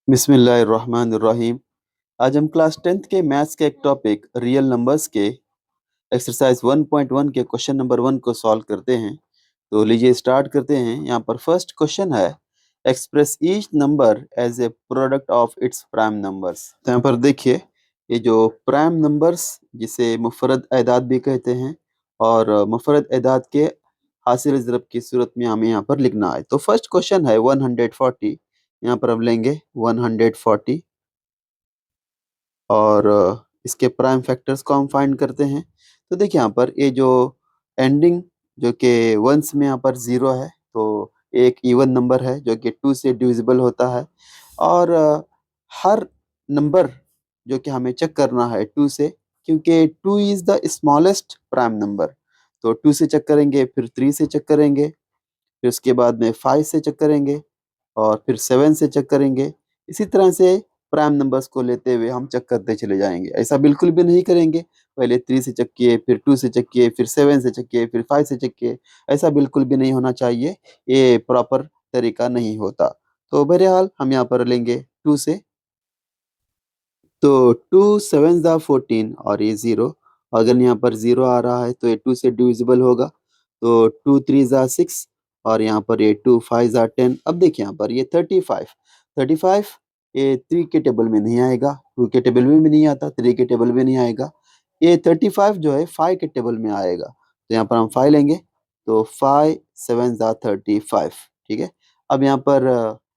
बिस्मिल्लाहिर्रहमानिर्रहीम। आज हम क्लास 10th के मैथ्स के एक टॉपिक रियल नंबर्स के एक्सरसाइज 1.1 के क्वेश्चन नंबर 1 को सॉल्व करते हैं। तो लीजिए स्टार्ट करते हैं। यहाँ पर फर्स्ट क्वेश्चन है, express each number as a product of its prime numbers. तो यहाँ पर देखिए, ये जो प्राइम नंबर्स जिसे मुफरद एदाद भी कहते हैं और मुफरद एदाद के हासिल ज़रब की सूरत में हमें यहाँ पर लिखना है। तो फर्स्ट क्वेश्चन है 140। यहाँ पर हम लेंगे 140 और इसके प्राइम फैक्टर्स को हम फाइंड करते हैं। तो देखिए यहाँ पर ये जो एंडिंग जो कि वंस में यहाँ पर ज़ीरो है, तो एक इवन नंबर है जो कि 2 से डिविजिबल होता है। और हर नंबर जो कि हमें चेक करना है 2 से, क्योंकि 2 is the smallest prime number. तो 2 से चेक करेंगे, फिर 3 से चेक करेंगे, फिर उसके बाद में 5 से चेक करेंगे और फिर 7 से चेक करेंगे। इसी तरह से प्राइम नंबर्स को लेते हुए हम चेक करते चले जाएंगे। ऐसा बिल्कुल भी नहीं करेंगे, पहले 3 से चेक किए, फिर 2 से चेक किए, फिर 7 से चेक किए, फिर 5 से चेक किए। ऐसा बिल्कुल भी नहीं होना चाहिए, ये प्रॉपर तरीका नहीं होता। तो बहरहाल हम यहाँ पर लेंगे 2 से। तो 2 7 ज़ा 14 और ये 0। अगर यहाँ पर 0 आ रहा है तो ये 2 से डिविजिबल होगा। तो 2 3 ज़ा 6 और यहाँ पर ये 2 5 ज़ा 10। अब देखिए यहाँ पर ये 35 ये 3 के टेबल में नहीं आएगा, 2 के टेबल में भी नहीं आता, 3 के टेबल में नहीं आएगा। ये 35 जो है 5 के टेबल में आएगा। तो यहाँ पर हम 5 लेंगे, तो 5 7 ज़ा 35। ठीक है। अब यहाँ पर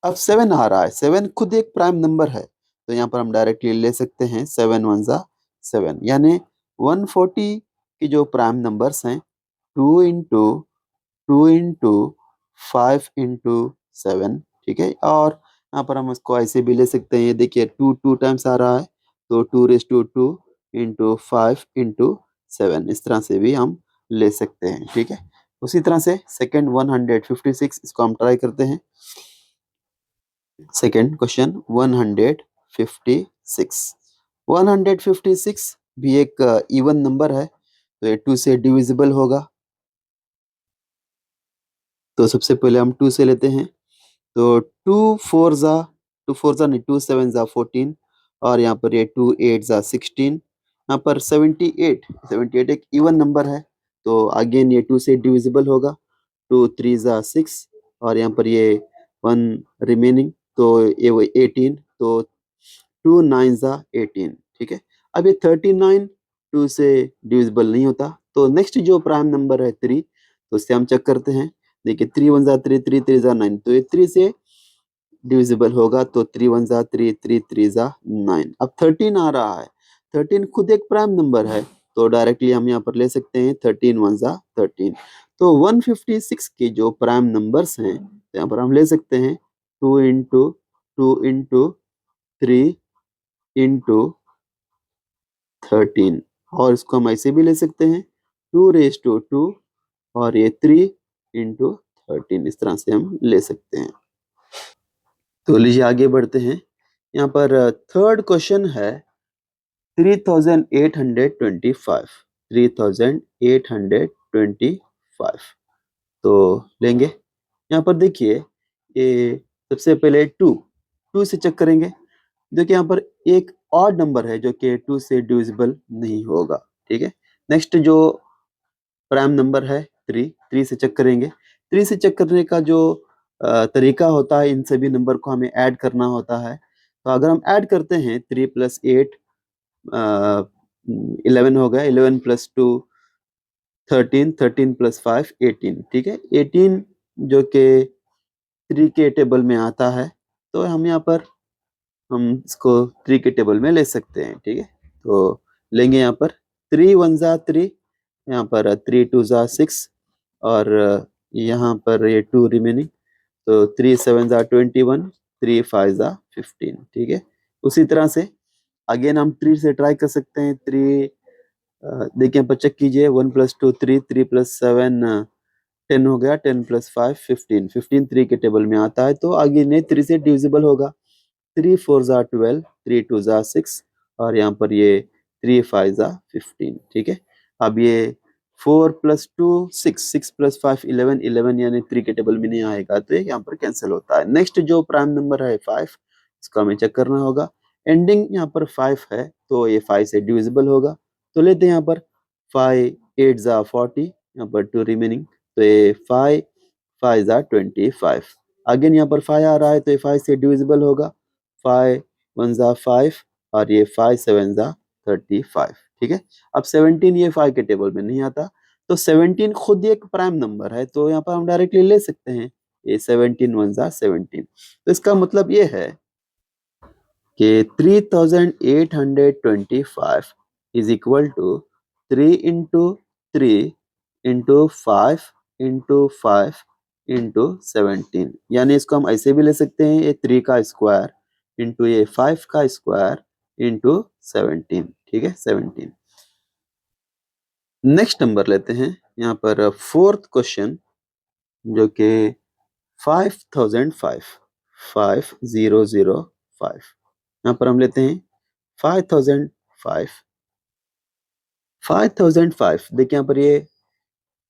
अब 7 आ रहा है, 7 खुद एक प्राइम नंबर है। तो यहाँ पर हम डायरेक्टली ले सकते हैं 7 1 ज़ा 7, यानी 140 की जो प्राइम नंबर्स हैं 2 इंटू 2 इंटू 5 इंटू 7। ठीक है। और यहाँ पर हम इसको ऐसे भी ले सकते हैं, ये देखिए 2 2 टाइम्स आ रहा है, तो 2 इंटू 5 इंटू 7, इस तरह से भी हम ले सकते हैं। ठीक है। उसी तरह से सेकेंड 156, इसको हम ट्राई करते हैं। Second question 156। 156 भी एक इवन नंबर है, तो ये 2 से डिविजिबल होगा। तो सबसे पहले हम 2 से लेते हैं, तो 2 4 ज़ा नहीं, 2 7 ज़ा 14 और यहाँ पर ये 2 8 ज़ा 16। यहाँ पर 78 एक इवन नंबर है, तो अगेन ये 2 से डिविजिबल होगा। 2 3 ज़ा 6 और यहाँ पर ये 1 रिमेनिंग, तो ये वो 18, तो 2 9 ज़ा 18। ठीक है। अब ये 39 2 से डिविजिबल नहीं होता, तो नेक्स्ट जो प्राइम नंबर है 3, तो उससे हम चेक करते हैं। देखिए 3 1 ज़ा 3, 3 3 ज़ा 9, तो ये 3 से डिविजिबल होगा, तो 3 1 ज़ा 3, 3 3 ज़ा 9। अब 13 आ रहा है, 13 खुद एक प्राइम नंबर है, तो डायरेक्टली हम यहाँ पर ले सकते हैं 13 1 ज़ा 13। तो 156 के जो प्राइम नंबर्स हैं, तो यहाँ पर हम ले सकते हैं 2 इंटू 2 इंटू 3 इंटू 13, और इसको हम ऐसे भी ले सकते हैं 2 रेज़ टू 2 और ये 3 इंटू 13, इस तरह से हम ले सकते हैं। तो लीजिए आगे बढ़ते हैं। यहाँ पर थर्ड क्वेश्चन है 3825। 3825 तो लेंगे। यहाँ पर देखिए, ये सबसे पहले 2 से चेक करेंगे। देखिए यहाँ पर एक ऑड नंबर है जो कि 2 से डिविजिबल नहीं होगा। ठीक है। नेक्स्ट जो प्राइम नंबर है 3 से चेक करेंगे। 3 से चेक करने का जो तरीका होता है, इन सभी नंबर को हमें ऐड करना होता है। तो अगर हम ऐड करते हैं 3 + 8 11 हो गया, 11 + 2 13, 13 + 5 18। ठीक है। 18 जो कि 3 के टेबल में आता है, तो हम यहाँ पर हम इसको 3 के टेबल में ले सकते हैं। ठीक है। तो लेंगे यहाँ पर 3 1 ज़ा 3, यहाँ पर 3 2 ज़ा 6 और यहाँ पर ये 2 रिमेनिंग, तो 3 7 ज़ा 21, 3 5 ज़ा 15। ठीक है। उसी तरह से अगेन हम 3 से ट्राई कर सकते हैं। 3 देखिए यहाँ पर चेक कीजिए, 1 + 2 3, 3 + 7 10 हो गया, 10 + 5 15, 15 3 के टेबल में आता है, तो आगे ने 3 से डिविजिबल होगा। 3 4 ज़ा 12, 3 2 ज़ा 6 और यहाँ पर ये 3 5 ज़ा 15। ठीक है। अब ये 4 + 2 6, 6 + 5 11, 11 यानी 3 के टेबल में नहीं आएगा, तो ये यहाँ पर कैंसिल होता है। नेक्स्ट जो प्राइम नंबर है 5, इसको हमें चेक करना होगा। एंडिंग यहाँ पर 5 है तो ये 5 से डिविजिबल होगा, तो लेते हैं यहाँ पर 5 8 जा 40, यहाँ पर 2 रिमेनिंग, तो ये 5 5 जा 25। अगेन यहाँ पर 5 आ रहा है तो ये 5 से डिविजिबल होगा, 5 1 जा 5 और ये 5 7 जा 35। ठीक है, अब 17 ये 5 के टेबल में नहीं आता, तो 17 खुद एक प्राइम नंबर है, तो यहाँ पर हम डायरेक्टली ले सकते हैं, ये 17 1 जा 17। तो इसका मतलब ये है कि 3825 is equal to 3 into 3 into 5 into 5 into 17। यानी इसको हम ऐसे भी ले सकते हैं, ये 3 का स्क्वायर इंटू ये 5 का स्क्वायर इंटू 17। ठीक है, 17। नेक्स्ट नंबर लेते हैं यहाँ पर फोर्थ क्वेश्चन, जो कि 5005 5005। यहाँ पर हम लेते हैं 5005 5005। देखिए यहाँ पर ये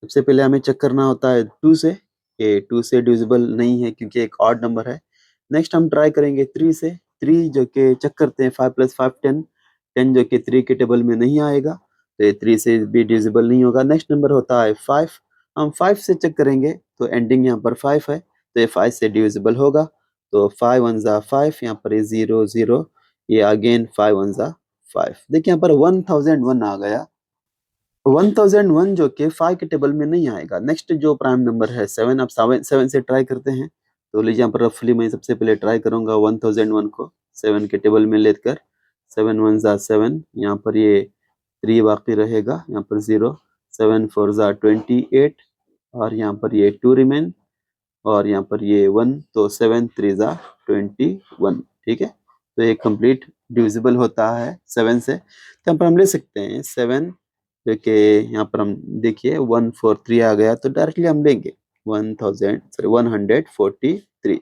सबसे पहले हमें चेक करना होता है 2 से, ये 2 से डिविजिबल नहीं है क्योंकि एक ऑड नंबर है। नेक्स्ट हम ट्राई करेंगे 3 से, 3 जो कि चेक करते हैं 5 + 5 10, 10 जो कि 3 के टेबल में नहीं आएगा, तो ये 3 से भी डिविजिबल नहीं होगा। नेक्स्ट नंबर होता है 5, हम 5 से चेक करेंगे तो एंडिंग यहाँ पर 5 है, तो ये 5 से डिविजिबल होगा, तो 5 1 जा 5, यहाँ पर ये 0 0, ये अगेन 5 1 जा 5। देखिए यहाँ पर 1001 आ गया, 1001 जो कि 5 के टेबल में नहीं आएगा। नेक्स्ट जो प्राइम नंबर है 7, अब 7 से ट्राई करते हैं, तो लीजिए यहाँ पर रफली मैं सबसे पहले ट्राई करूंगा 1001 को 7 के टेबल में लेकर, 7 1 जा 7, यहाँ पर ये 3 बाकी रहेगा, यहाँ पर 0, 7 4 जा 28 और यहाँ पर ये 2 रिमेन और यहाँ पर ये 1, तो 7 3 जा 21। ठीक है, तो ये कंप्लीट डिविजिबल होता है 7 से, तो यहाँ पर हम ले सकते हैं 7, जो कि यहाँ पर हम देखिए 143 आ गया, तो डायरेक्टली हम लेंगे 143।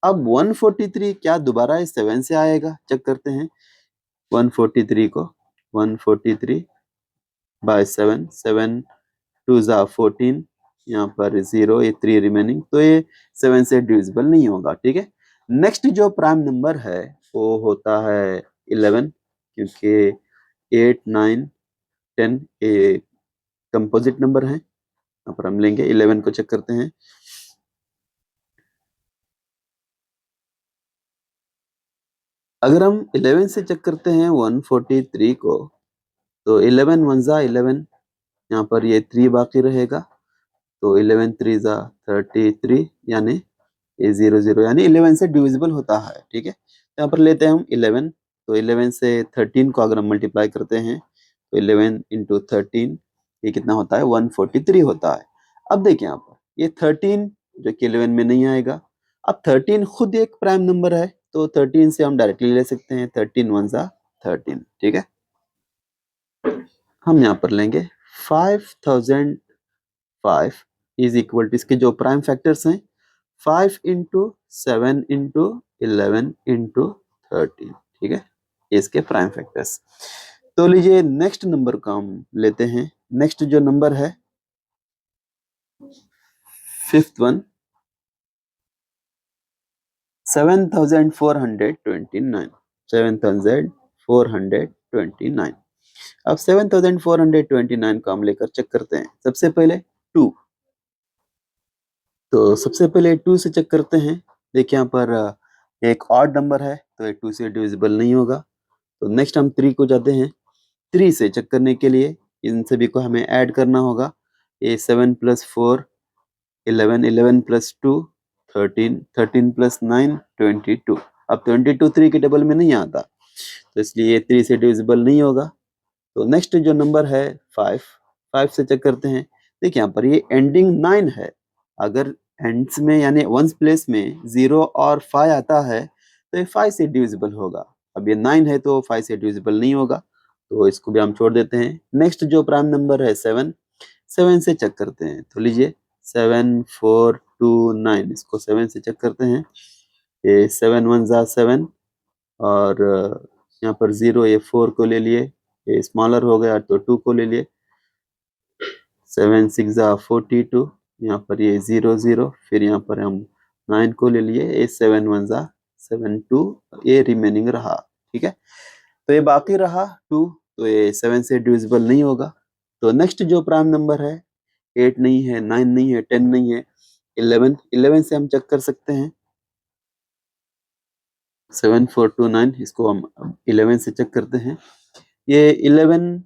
अब 143 क्या दोबारा इस 7 से आएगा, चेक करते हैं 143 को, 143 बाय 7, 7 2 जा 14, यहाँ पर 0, ये 3 रिमेनिंग, तो ये 7 से डिविजिबल नहीं होगा। ठीक है, नेक्स्ट जो प्राइम नंबर है वो होता है 11, क्योंकि 8 9 10 ये कंपोजिट नंबर है, यहाँ पर हम लेंगे 11 को, चेक करते हैं अगर हम 11 से चेक करते हैं 143 को, तो 11 1 जा 11, यहाँ पर ये 3 बाकी रहेगा, तो 11 3 जा 33, यानी ये 0 0, यानी 11 से डिविजिबल होता है। ठीक है, तो यहाँ पर लेते हैं हम 11, तो 11 से 13 को अगर हम मल्टीप्लाई करते हैं तो 11 इंटू 13 ये कितना होता है, 143 होता है। अब देखिए यहाँ पर ये 13 जो कि 11 में नहीं आएगा, अब 13 खुद एक प्राइम नंबर है, तो 13 से हम डायरेक्टली ले सकते हैं, 13 1 जा 13। ठीक है, हम यहाँ पर लेंगे 5005 इज इक्वल टू, इसके जो प्राइम फैक्टर्स हैं 5 इंटू 7 इंटू 11 इंटू 13। ठीक है, इसके प्राइम फैक्टर्स। तो लीजिए नेक्स्ट नंबर का हम लेते हैं, नेक्स्ट जो नंबर है फिफ्थ वन 7429, 7429। अब 7429 को हम लेकर चेक करते हैं, सबसे पहले 2, तो सबसे पहले 2 से चेक करते हैं। देखिए यहाँ पर एक ऑड नंबर है, तो ये 2 से डिविजिबल नहीं होगा, तो नेक्स्ट हम 3 को जाते हैं, 3 से चेक करने के लिए इन सभी को हमें ऐड करना होगा, ये 7 + 4 11, 11 + 2 13, 13 + 9 22। अब 22 3 के टेबल में नहीं आता, तो इसलिए ये 3 से डिविजिबल नहीं होगा। तो नेक्स्ट जो नंबर है 5, 5 से चेक करते हैं। देखिए यहाँ पर ये एंडिंग 9 है, अगर एंड्स में यानी वंस प्लेस में 0 और 5 आता है तो ये 5 से डिविजिबल होगा। अब ये 9 है तो 5 से डिविजिबल नहीं होगा, तो इसको भी हम छोड़ देते हैं। नेक्स्ट जो प्राइम नंबर है 7, 7 से चेक करते हैं, तो लीजिए 7 4 2 9, इसको 7 से चेक करते हैं, ये 7 1 जा 7 और यहाँ पर 0, ये 4 को ले लिए, ये स्मॉलर हो गया तो 2 को ले लिए, 7 6 जा 42, यहाँ पर ये 0 0, फिर यहाँ पर हम 9 को ले लिए, ये 7 1 जा 7 2 ये रिमेनिंग रहा, ठीक है। तो ये बाकी रहा 2, तो ये 7 से डिविजिबल नहीं होगा। तो नेक्स्ट जो प्राइम नंबर है 8 नहीं है, 9 नहीं है, 10 नहीं है, 11 से हम चेक कर सकते हैं। 7 4 2 9 इसको हम 11 से चेक करते हैं। ये 11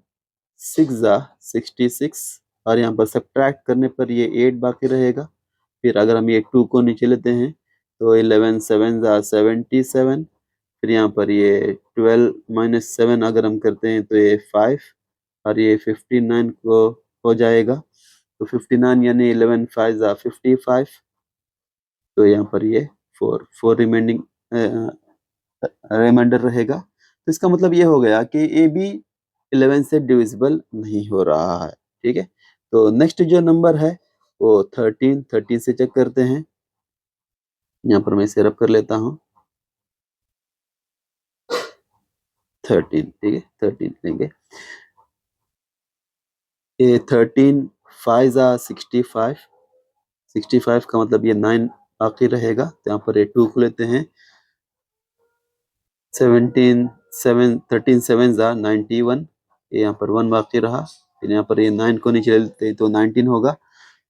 6 जा 66 और यहाँ पर सब्ट्रैक्ट करने पर ये 8 बाकी रहेगा। फिर अगर हम ये 2 को नीचे लेते हैं तो 11 7 जा 77। फिर यहाँ पर ये 12 माइनस 7 अगर हम करते हैं तो ये 5 और ये 59 को हो जाएगा। तो 59 यानी 11 5 जा 55। तो यहाँ पर ये 4 रिमेंडिंग रिमाइंडर रहेगा। तो इसका मतलब ये हो गया कि ए बी 11 से डिविजिबल नहीं हो रहा है, ठीक है। तो नेक्स्ट जो नंबर है वो 13 से चेक करते हैं। यहाँ पर मैं इसे रब कर लेता हूँ 13, ठीक है। 13 लेंगे। ये 13 5 जा 65। 65 का मतलब ये 9 बाकी रहेगा। तो यहाँ पर ये 2 को लेते हैं। 13 7 जा 91। ये यहाँ पर 1 बाकी रहा। फिर यहाँ पर ये 9 को नीचे लेते हैं तो 19 होगा।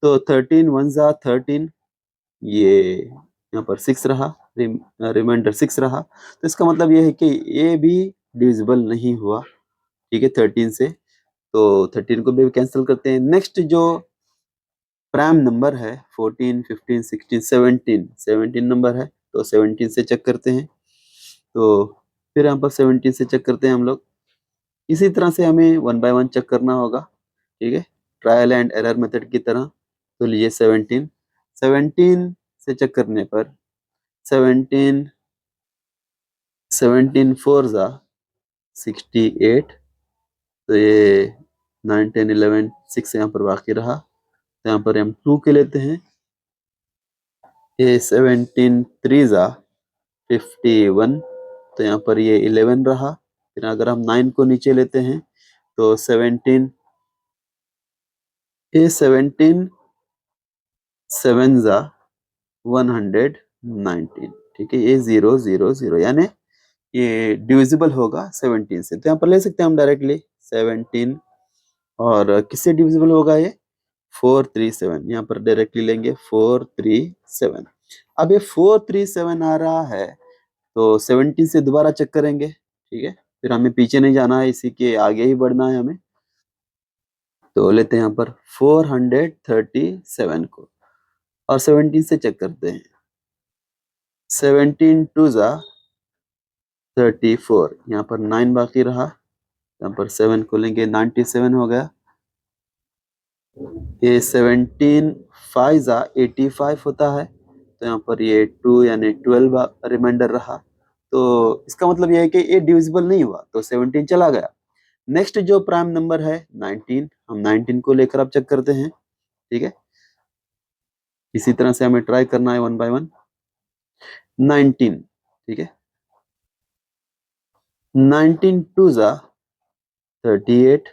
तो 13 1 जा 13, ये यहाँ पर 6 रहा, रिमाइंडर 6 रहा। तो इसका मतलब ये है कि ये भी डिविजिबल नहीं हुआ, ठीक है, 13 से। तो 13 को भी कैंसिल करते हैं। नेक्स्ट जो प्राइम नंबर है 14 15 16 17 नंबर है, तो 17 से चेक करते हैं। तो फिर यहाँ पर 17 से चेक करते हैं हम लोग। इसी तरह से हमें 1 बाय 1 चेक करना होगा, ठीक है, ट्रायल एंड एरर मेथड की तरह। तो लीजिए 17 से चेक करने पर 17 4 जा 68। तो ये 9 10 11 6 यहाँ पर बाकी रहा। तो यहाँ पर हम 2 के लेते हैं। ये 17 3 जा 51। तो यहाँ पर ये 11 रहा। फिर अगर हम 9 को नीचे लेते हैं तो 17 17 7 जा 119, ठीक है। ये 0 0 0 यानी ये डिविजिबल होगा 17 से। तो यहाँ पर ले सकते हैं हम डायरेक्टली 17। और किससे डिविजिबल होगा ये 437। यहाँ पर डायरेक्टली लेंगे 437। अब ये 437 आ रहा है तो 17 से दोबारा चेक करेंगे, ठीक है। फिर हमें पीछे नहीं जाना है, इसी के आगे ही बढ़ना है हमें। तो लेते हैं यहाँ पर 437 को और 17 से चेक करते हैं। 17 2 जा 34। यहाँ पर 9 बाकी रहा। यहाँ पर 7 को लेंगे 97 हो गया। ये 17 5 जा 85 होता है। तो यहाँ पर ये 2 यानी 12 रिमाइंडर रहा। तो इसका मतलब ये है कि ये डिविजिबल नहीं हुआ, तो 17 चला गया। नेक्स्ट जो प्राइम नंबर है 19, हम 19 को लेकर अब चेक करते हैं, ठीक है। इसी तरह से हमें ट्राई करना है 1 बाय 1। 19, ठीक है। 19 2 जा 38।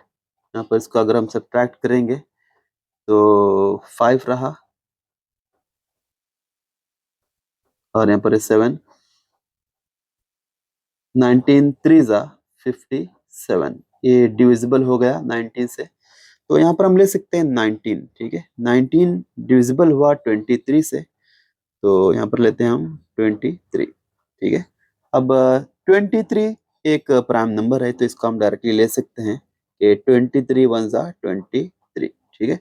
यहाँ पर इसको अगर हम सब्ट्रैक्ट करेंगे तो 5 रहा और यहाँ पर 7। 19 3 जा 57। ये डिविजिबल हो गया 19 से। तो यहाँ पर हम ले सकते हैं 19, ठीक है। 19 डिविजिबल हुआ 23 से, तो यहाँ पर लेते हैं हम 23, ठीक है। अब 23 एक प्राइम नंबर है, तो इसको हम डायरेक्टली ले सकते हैं कि 23 1 जा 23, ठीक है।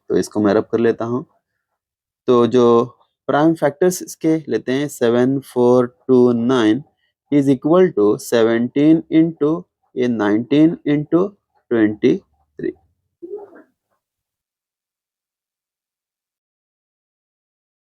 तो इसको मैं रब कर लेता हूँ। तो जो प्राइम फैक्टर्स इसके लेते हैं 7 4 2 9 इज इक्वल टू 17 इंटू ये 19 इंटू 23,